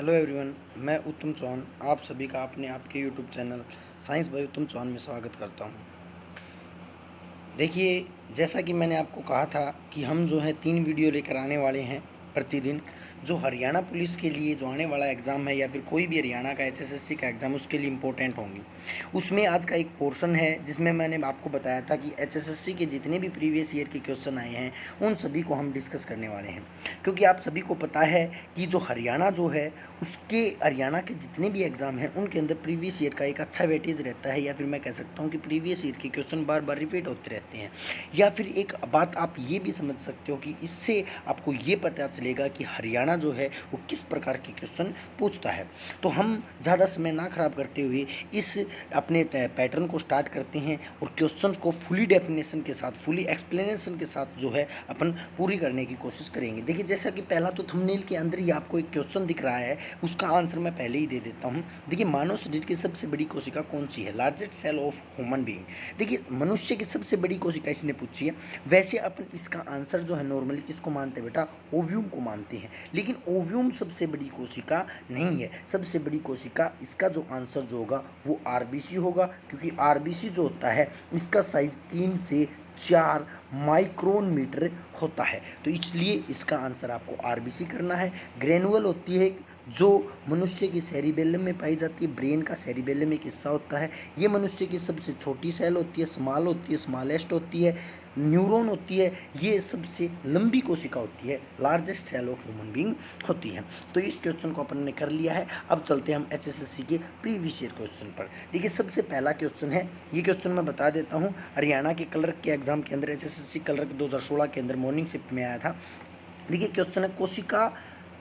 Hello everyone, मैं उत्तम चौहान आप सभी का अपने आपके यूट्यूब चैनल साइंस बाय उत्तम चौहान में स्वागत करता हूं। देखिए, जैसा कि मैंने आपको कहा था कि हम जो है 3 वीडियो लेकर आने वाले हैं प्रतिदिन, जो हरियाणा पुलिस के लिए जो आने वाला एग्ज़ाम है या फिर कोई भी हरियाणा का एचएसएससी का एग्ज़ाम उसके लिए इम्पोर्टेंट होंगी। उसमें आज का एक पोर्शन है जिसमें मैंने आपको बताया था कि एचएसएससी के जितने भी प्रीवियस ईयर के क्वेश्चन आए हैं, उन सभी को हम डिस्कस करने वाले हैं। क्योंकि आप सभी को पता है कि जो हरियाणा जो है, उसके हरियाणा के जितने भी एग्ज़ाम हैं, उनके अंदर प्रीवियस ईयर का एक अच्छा वेटेज रहता है या फिर मैं कह सकता हूँ कि प्रीवियस ईयर के क्वेश्चन बार-बार रिपीट होते रहते हैं। या फिर एक बात आप ये भी समझ सकते हो कि इससे आपको ये पता चलेगा कि हरियाणा जो है वो किस प्रकार के क्वेश्चन पूछता है। तो हम ज़्यादा समय ना ख़राब करते हुए इस अपने पैटर्न को स्टार्ट करते हैं और क्वेश्चन को फुली डेफिनेशन के साथ, फुली एक्सप्लेनेशन के साथ जो है अपन पूरी करने की कोशिश करेंगे। देखिए, जैसा कि पहला तो थंबनेल के अंदर ही आपको एक क्वेश्चन दिख रहा है, उसका आंसर मैं पहले ही दे देता हूँ। देखिए, मानव शरीर की सबसे बड़ी कोशिका कौन सी है? Largest cell of human being. देखिए, मनुष्य की सबसे बड़ी कोशिका इसने पूछी है। वैसे अपन इसका आंसर जो है नॉर्मली किसको मानते हैं बेटा? ओव्यूम को मानते हैं। लेकिन ओव्यूम सबसे बड़ी कोशिका नहीं है। सबसे बड़ी कोशिका, इसका जो आंसर जो होगा वो आरबीसी होगा, क्योंकि आरबीसी जो होता है इसका साइज 3 से 4 माइक्रोन मीटर होता है। तो इसलिए इसका आंसर आपको आरबीसी करना है। ग्रेनुअल होती है जो मनुष्य की सेरिबेलम में पाई जाती है। ब्रेन का सेरिबेलम एक हिस्सा होता है। ये मनुष्य की सबसे छोटी सेल होती है, स्मॉल होती है, स्मॉलेस्ट होती है। न्यूरॉन होती है, ये सबसे लंबी कोशिका होती है, largest cell of human being होती है। तो इस क्वेश्चन को अपन ने कर लिया है। अब चलते हैं हम एचएसएससी के प्रीवियस ईयर क्वेश्चन पर। देखिए, सबसे पहला क्वेश्चन है, ये क्वेश्चन मैं बता देता हूँ। हरियाणा के क्लर्क के एग्जाम के अंदर, एचएसएससी क्लर्क 2016 के अंदर मॉर्निंग शिफ्ट में आया था। देखिए, क्वेश्चन है, कोशिका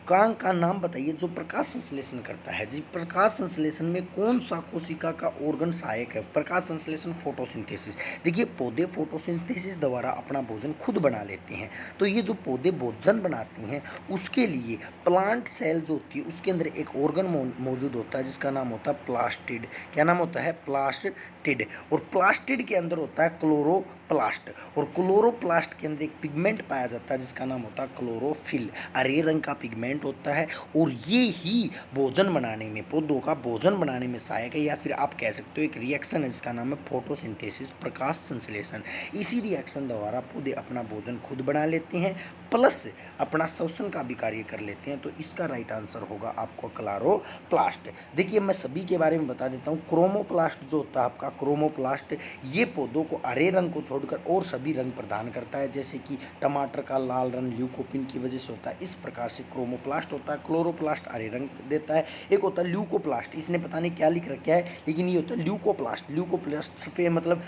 कांग का नाम बताइए जो प्रकाश संश्लेषण करता है। जी, प्रकाश संश्लेषण में कौन सा कोशिका का ऑर्गन सहायक है? प्रकाश संश्लेषण, फोटोसिंथेसिस। देखिए, पौधे फोटोसिंथेसिस द्वारा अपना भोजन खुद बना लेते हैं। तो ये जो पौधे भोजन बनाते हैं, उसके लिए प्लांट सेल जो होती है उसके अंदर एक ऑर्गन मौजूद होता है जिसका नाम होता है प्लास्टिड। क्या नाम होता है? प्लास्टिड। और प्लास्टिड के अंदर होता है क्लोरोप्लास्ट, और क्लोरोप्लास्ट के अंदर एक पिगमेंट पाया जाता है जिसका नाम होता है क्लोरोफिल। हरे रंग का पिगमेंट होता है, और ये ही भोजन बनाने में, पौधों का भोजन बनाने में सहायक है। या फिर आप कह सकते हो एक रिएक्शन है जिसका नाम है फोटोसिंथेसिस, प्रकाश संश्लेषण। इसी रिएक्शन द्वारा पौधे अपना भोजन खुद बना लेते हैं, प्लस अपना श्वसन का भी कार्य कर लेते हैं। तो इसका राइट आंसर होगा आपको क्लोरोप्लास्ट। देखिए, मैं सभी के बारे में बता देता हूँ। क्रोमोप्लास्ट जो होता है आपका, क्रोमोप्लास्ट ये पौधों को हरे रंग को छोड़कर और सभी रंग प्रदान करता है। जैसे कि टमाटर का लाल रंग ल्यूकोपिन की वजह से होता है, इस प्रकार से क्रोमोप्लास्ट होता है। क्लोरोप्लास्ट हरे रंग देता है। एक होता है ल्यूकोप्लास्ट, इसने पता नहीं क्या लिख रखा है, लेकिन ये होता है ल्यूकोप्लास्ट। ल्यूकोप्लास्ट सफ़ेद मतलब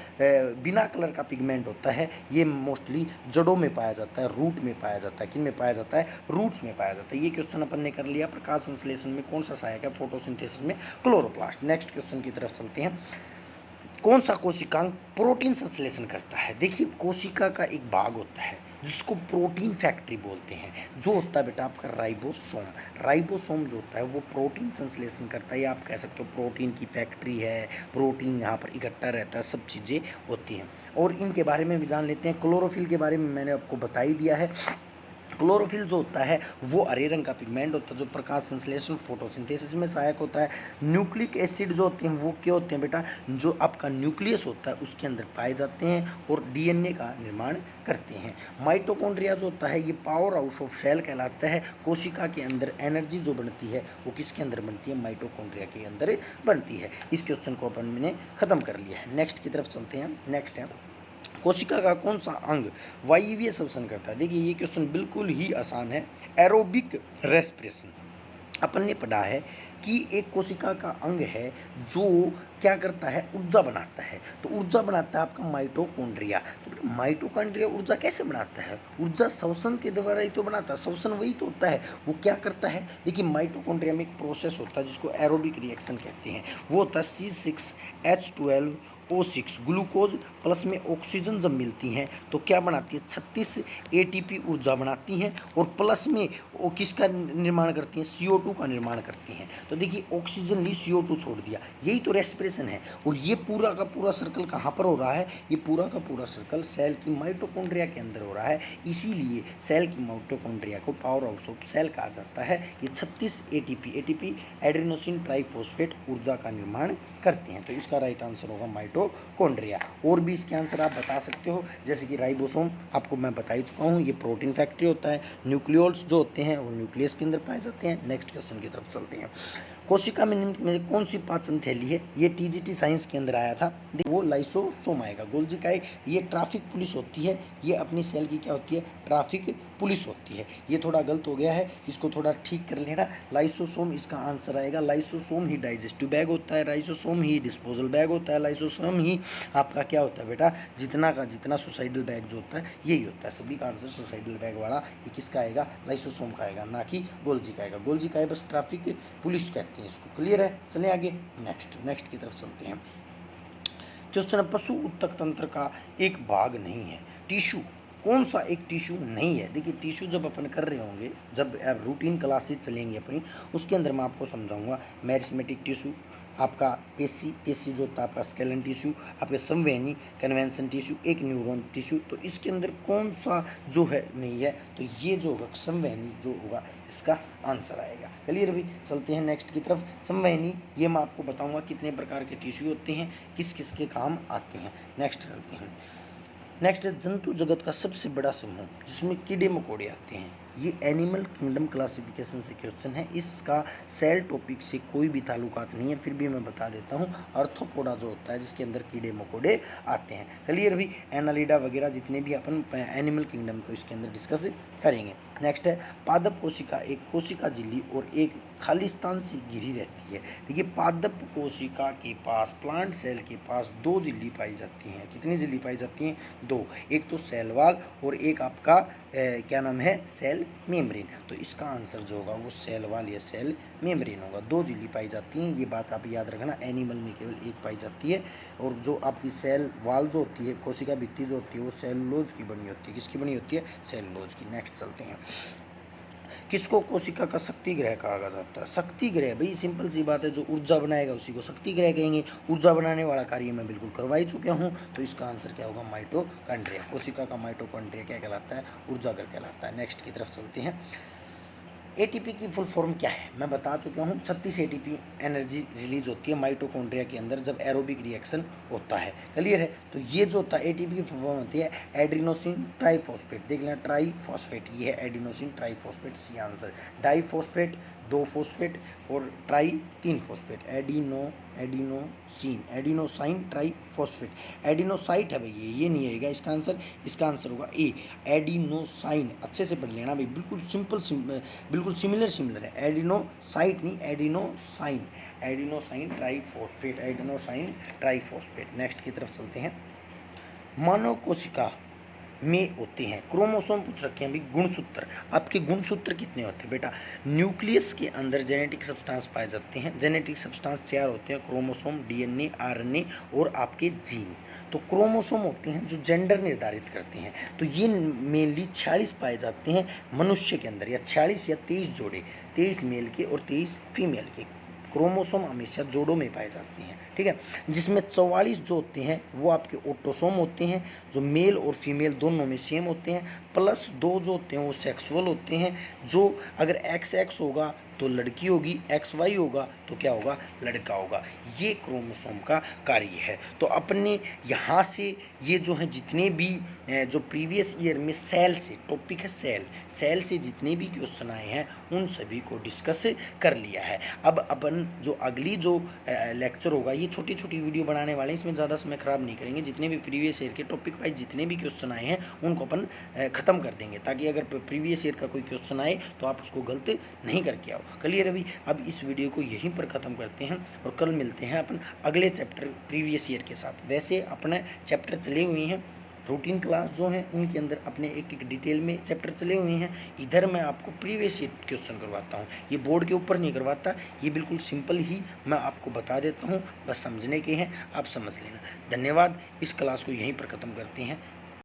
बिना कलर का पिगमेंट होता है। ये मोस्टली जड़ों में पाया जाता है, रूट में पाया जाता है। किन में पाया जाता है? रूट्स में पाया जाता है। ये क्वेश्चन अपन ने कर लिया। प्रकाश संश्लेषण में कौन सा सहायक है? फोटोसिंथेसिस में क्लोरोप्लास्ट। नेक्स्ट क्वेश्चन की तरफ चलते हैं। कौन सा कोशिकांग प्रोटीन संश्लेषण करता है? देखिए, कोशिका का एक भाग होता है जिसको प्रोटीन फैक्ट्री बोलते हैं, जो होता है बेटा आपका राइबोसोम। राइबोसोम जो होता है वो प्रोटीन संश्लेषण करता है, या आप कह सकते हो प्रोटीन की फैक्ट्री है। प्रोटीन यहाँ पर इकट्ठा रहता है, सब चीज़ें होती हैं। और इनके बारे में भी जान लेते हैं। क्लोरोफिल के बारे में मैंने आपको बता ही दिया है। क्लोरोफिल जो होता है वो हरे रंग का पिगमेंट होता है जो प्रकाश संश्लेषण, फोटोसिंथेसिस में सहायक होता है। न्यूक्लिक एसिड जो होते हैं वो क्या होते हैं बेटा? जो आपका न्यूक्लियस होता है उसके अंदर पाए जाते हैं और डीएनए का निर्माण करते हैं। माइटोकॉन्ड्रिया जो होता है ये पावर हाउस ऑफ सेल कहलाता है। कोशिका के अंदर एनर्जी जो बनती है वो किसके अंदर बनती है? माइटोकॉन्ड्रिया के अंदर बनती है। इस क्वेश्चन को अपन ने खत्म कर लिया है। नेक्स्ट की तरफ चलते हैं। नेक्स्ट है, कोशिका का कौन सा अंग वायवीय श्वसन करता है? देखिए, ये क्वेश्चन बिल्कुल ही आसान है। Aerobic respiration. अपन ने पढ़ा है कि एक कोशिका का अंग है जो क्या करता है? ऊर्जा बनाता है। तो ऊर्जा बनाता है आपका माइटोकॉन्ड्रिया। तो माइटोकॉन्ड्रिया ऊर्जा कैसे बनाता है? ऊर्जा श्वसन के द्वारा ही तो बनाता है। श्वसन वही तो होता है। वो क्या करता है? देखिए, माइटोकॉन्ड्रिया में एक प्रोसेस होता है जिसको एरोबिक रिएक्शन कहते हैं। वो होता है C6H12 O6 ग्लूकोज प्लस में ऑक्सीजन जब मिलती हैं तो क्या बनाती है, 36 ATP ऊर्जा बनाती हैं और प्लस में वो किसका निर्माण करती हैं, CO2 का निर्माण करती हैं। तो देखिए ऑक्सीजन ली, CO2 छोड़ दिया, यही तो रेस्पिरेशन है। और ये पूरा का पूरा सर्कल कहाँ पर हो रहा है, ये पूरा का पूरा सर्कल सेल की माइटोकॉन्ड्रिया के अंदर हो रहा है। इसीलिए सेल की माइटोकॉन्ड्रिया को पावर हाउस ऑफ सेल कहा जाता है। ये 36 ATP एड्रेनोसिन ट्राइफॉस्फेट ऊर्जा का निर्माण करते हैं। तो इसका राइट आंसर होगा माइटोकॉन्ड्रिया। और भी इसके आंसर आप बता सकते हो, जैसे कि राइबोसोम आपको मैं बता ही चुका हूँ, ये प्रोटीन फैक्ट्री होता है। न्यूक्लियोल्स जो होते हैं वो न्यूक्लियस के अंदर पाए जाते हैं। नेक्स्ट क्वेश्चन की तरफ चलते हैं। कोशिका में निम्न में कौन सी पाचन थैली है, ये TGT साइंस के अंदर आया था, वो लाइसोसोम आएगा। गोल्जी का ये ट्रैफिक पुलिस होती है, ये अपनी सेल की क्या होती है, ट्रैफिक पुलिस होती है। ये थोड़ा गलत हो गया है, इसको थोड़ा ठीक कर लेना। लाइसोसोम इसका आंसर आएगा। लाइसोसोम ही डाइजेस्टिव बैग होता है, लाइसोसोम ही डिस्पोजल बैग होता है, लाइसोसोम ही आपका क्या होता है बेटा, जितना का जितना सुसाइडल बैग जो होता है यही होता है। सभी का आंसर सुसाइडल बैग वाला ये किसका आएगा, लाइसोसोम का आएगा, ना कि गोल्जी का आएगा। गोल्जी का है बस ट्रैफिक पुलिस कहते हैं इसको। क्लियर है, चलें आगे। नेक्स्ट की तरफ चलते हैं। क्वेश्चन, पशु उत्तक तंत्र का एक भाग नहीं है, टिश्यू कौन सा एक टिश्यू नहीं है। देखिए टिश्यू जब अपन कर रहे होंगे, जब रूटीन क्लासेज चलेंगी अपनी, उसके अंदर मैं आपको समझाऊंगा। मैरिस्मेटिक टिश्यू, आपका पेशी जो होता है आपका स्केलन टिश्यू, आपके संवहनी कन्वेंशन टिश्यू, एक न्यूरॉन टिश्यू। तो इसके अंदर कौन सा जो है नहीं है, तो ये जो होगा संवहनी जो होगा इसका आंसर आएगा। क्लियर भी, चलते हैं नेक्स्ट की तरफ। संवहनी ये मैं आपको बताऊंगा कितने प्रकार के टिश्यू होते हैं, किस किस के काम आते हैं। नेक्स्ट चलते हैं। नेक्स्ट है जंतु जगत का सबसे बड़ा समूह जिसमें कीड़े मकोड़े आते हैं। ये एनिमल किंगडम क्लासिफिकेशन से क्वेश्चन है, इसका सेल टॉपिक से कोई भी ताल्लुकात नहीं है, फिर भी मैं बता देता हूँ। अर्थोपोडा जो होता है जिसके अंदर कीड़े मकोड़े आते हैं। क्लियर भी, एनालिडा वगैरह जितने भी अपन एनिमल किंगडम को इसके अंदर डिस्कस करेंगे। नेक्स्ट है पादप कोशिका, एक कोशिका झिल्ली और एक खाली स्थान से घिरी रहती है। देखिए पादप कोशिका के पास, प्लांट सेल के पास 2 झिल्ली पाई जाती हैं। कितनी झिल्ली पाई जाती हैं, 2। एक तो सेल वाल और एक आपका क्या नाम है, सेल मेम्ब्रेन। तो इसका आंसर जो होगा वो सेल वाल या सेल मेम्ब्रेन होगा। 2 झिल्ली पाई जाती हैं, ये बात आप याद रखना। एनिमल में केवल एक पाई जाती है। और जो आपकी सेल वाल जो होती है, कोशिका भित्ति जो होती है, वो सेलुलोज की बनी होती है। किसकी बनी होती है, सेलुलोज की। नेक्स्ट चलते हैं। किसको कोशिका का शक्ति ग्रह कहा जाता है। शक्ति ग्रह भाई सिंपल सी बात है, जो ऊर्जा बनाएगा उसी को शक्ति ग्रह कहेंगे। ऊर्जा बनाने वाला कार्य मैं बिल्कुल करवा ही चुका हूँ। तो इसका आंसर क्या होगा, माइटोकॉन्ड्रिया। कोशिका का माइटोकॉन्ड्रिया क्या कहलाता है, ऊर्जा घर कहलाता है। नेक्स्ट की तरफ चलते हैं। ATP की फुल फॉर्म क्या है, मैं बता चुका हूँ। 36 ATP एनर्जी रिलीज होती है माइटोकॉन्ड्रिया के अंदर जब एरोबिक रिएक्शन होता है। क्लियर है, तो ये जो होता है ATP की फुल फॉर्म होती है एडिनोसिन ट्राइफॉस्फेट। देख लेना, ट्राइफॉस्फेट, ये है adenosine triphosphate. C answer. Diphosphate 2 phosphate और ट्राई 3 फॉस्फेट। Adenosine triphosphate. एडिनोसाइट है भाई, ये नहीं आएगा इसका आंसर। इसका आंसर होगा ए, एडिनोसाइन। अच्छे से पढ़ लेना भाई, बिल्कुल बिल्कुल सिमिलर है। एडिनोसाइट नहीं, एडिनोसाइन। Adenosine triphosphate. नेक्स्ट की तरफ चलते हैं। मानव कोशिका में होते हैं क्रोमोसोम, पूछ रखे हैं भाई गुणसूत्र। आपके गुणसूत्र कितने होते हैं बेटा, न्यूक्लियस के अंदर जेनेटिक सब्सटेंस पाए जाते हैं। जेनेटिक सब्सटेंस 4 होते हैं, क्रोमोसोम, DNA, RNA और आपके जीन। तो क्रोमोसोम होते हैं जो जेंडर निर्धारित करते हैं। तो ये मेनली 46 पाए जाते हैं मनुष्य के अंदर, या 46 या 23 जोड़े, 23 मेल के और 23 फीमेल के। क्रोमोसोम हमेशा जोड़ों में पाए जाते हैं, ठीक है। जिसमें 44 जो होते हैं वो आपके ऑटोसोम होते हैं, जो मेल और फीमेल दोनों में सेम होते हैं। प्लस 2 जो होते हैं वो सेक्सुअल होते हैं, जो अगर XX होगा तो लड़की होगी, XY होगा तो क्या होगा, लड़का होगा। ये क्रोमोसोम का कार्य है। तो अपने यहाँ से ये जो हैं जितने भी जो प्रीवियस ईयर में सेल से टॉपिक है, सेल से जितने भी क्वेश्चन आए हैं उन सभी को डिस्कस कर लिया है। अब अपन जो अगली जो लेक्चर होगा, ये छोटी छोटी वीडियो बनाने वाले हैं, इसमें ज़्यादा समय ख़राब नहीं करेंगे। जितने भी प्रीवियस ईयर के टॉपिक वाइज जितने भी क्वेश्चन आए हैं उनको अपन ख़त्म कर देंगे, ताकि अगर प्रीवियस ईयर का कोई क्वेश्चन आए तो आप उसको गलत नहीं करके आओ। क्लियर है भाई। अब इस वीडियो को यहीं पर ख़त्म करते हैं और कल मिलते हैं अपन अगले चैप्टर प्रीवियस ईयर के साथ। वैसे अपने चैप्टर चले हुए हैं रूटीन क्लास जो हैं उनके अंदर अपने एक एक डिटेल में चैप्टर चले हुए हैं। इधर मैं आपको प्रीवियस ईयर क्वेश्चन करवाता हूँ, ये बोर्ड के ऊपर नहीं करवाता, ये बिल्कुल सिंपल ही मैं आपको बता देता हूँ, बस समझने के हैं, आप समझ लेना। धन्यवाद। इस क्लास को यहीं पर ख़त्म करते हैं।